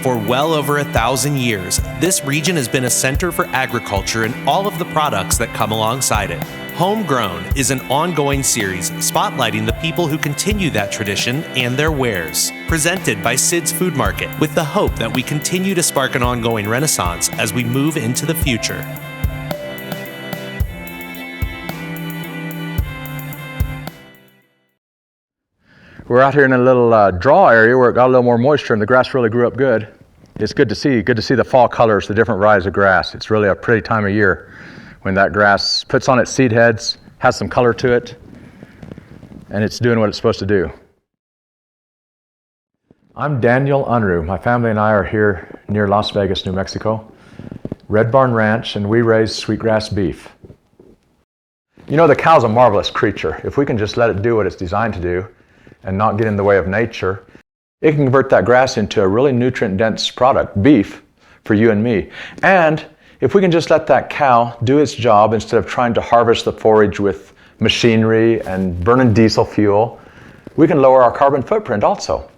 For well over 1,000 years, this region has been a center for agriculture and all of the products that come alongside it. Homegrown is an ongoing series spotlighting the people who continue that tradition and their wares. Presented by Sid's Food Market, with the hope that we continue to spark an ongoing renaissance as we move into the future. We're out here in a little draw area where it got a little more moisture and the grass really grew up good. It's good to see the fall colors, the different varieties of grass. It's really a pretty time of year when that grass puts on its seed heads, has some color to it, and it's doing what it's supposed to do. I'm Daniel Unruh. My family and I are here near Las Vegas, New Mexico, Red Barn Ranch, and we raise sweetgrass beef. You know, the cow's a marvelous creature. If we can just let it do what it's designed to do and not get in the way of nature, it can convert that grass into a really nutrient-dense product, beef, for you and me. And if we can just let that cow do its job instead of trying to harvest the forage with machinery and burning diesel fuel, we can lower our carbon footprint also.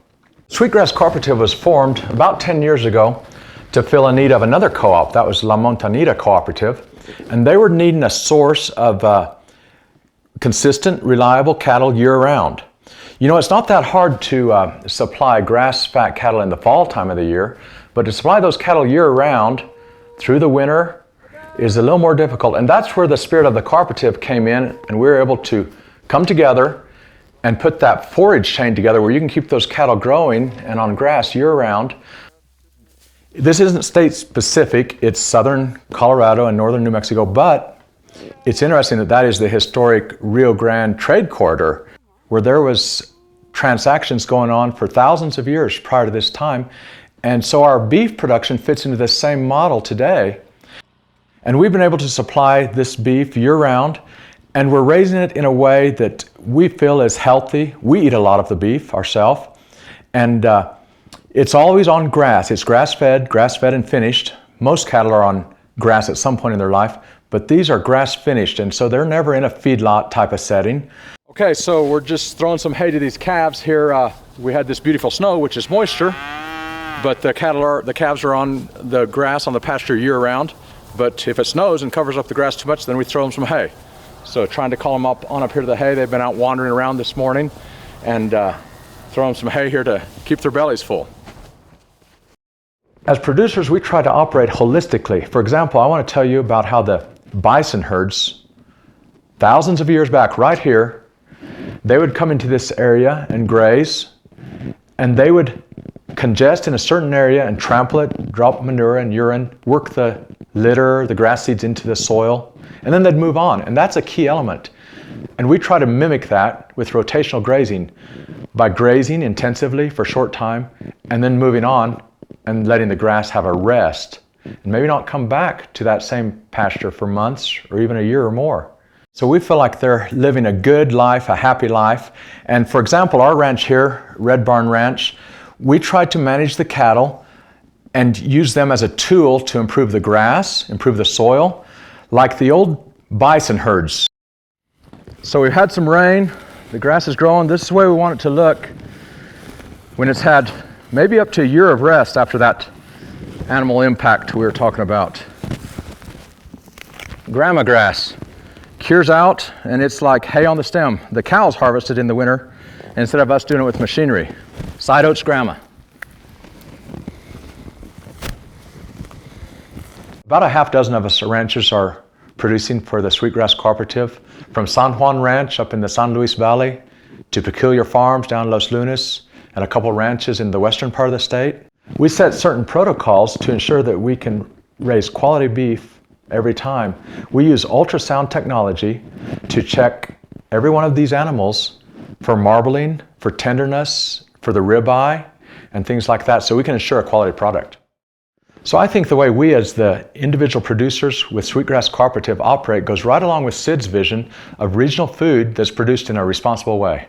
Sweetgrass Cooperative was formed about 10 years ago to fill a need of another co-op. That was La Montanita Cooperative. And they were needing a source of consistent, reliable cattle year-round. You know, it's not that hard to supply grass-fat cattle in the fall time of the year, but to supply those cattle year-round through the winter is a little more difficult. And that's where the spirit of the cooperative came in, and we were able to come together and put that forage chain together where you can keep those cattle growing and on grass year-round. This isn't state-specific. It's southern Colorado and northern New Mexico, but it's interesting that that is the historic Rio Grande trade corridor, where there was transactions going on for thousands of years prior to this time. And so our beef production fits into this same model today. And we've been able to supply this beef year-round, and we're raising it in a way that we feel is healthy. We eat a lot of the beef ourselves, and it's always on grass. It's grass-fed and finished. Most cattle are on grass at some point in their life, but these are grass-finished, and so they're never in a feedlot type of setting. Okay, so we're just throwing some hay to these calves here. We had this beautiful snow, which is moisture, but the calves are on the grass on the pasture year-round. But if it snows and covers up the grass too much, then we throw them some hay. So trying to call them up here to the hay. They've been out wandering around this morning, and throw them some hay here to keep their bellies full. As producers, we try to operate holistically. For example, I want to tell you about how the bison herds, thousands of years back right here, they would come into this area and graze, and they would congest in a certain area and trample it, drop manure and urine, work the litter, the grass seeds into the soil, and then they'd move on. And that's a key element. And we try to mimic that with rotational grazing by grazing intensively for a short time and then moving on and letting the grass have a rest and maybe not come back to that same pasture for months or even a year or more. So we feel like they're living a good life, a happy life. And for example, our ranch here, Red Barn Ranch, we try to manage the cattle and use them as a tool to improve the grass, improve the soil, like the old bison herds. So we've had some rain, the grass is growing. This is the way we want it to look when it's had maybe up to a year of rest after that animal impact we were talking about. Grandma grass cures out, and it's like hay on the stem. The cows harvest it in the winter instead of us doing it with machinery. Side oats grandma. About a half dozen of us ranchers are producing for the Sweetgrass Cooperative, from San Juan Ranch up in the San Luis Valley to Peculiar Farms down Los Lunas and a couple ranches in the western part of the state. We set certain protocols to ensure that we can raise quality beef every time. We use ultrasound technology to check every one of these animals for marbling, for tenderness, for the ribeye, and things like that, so we can ensure a quality product. So I think the way we as the individual producers with Sweetgrass Cooperative operate goes right along with Sid's vision of regional food that's produced in a responsible way.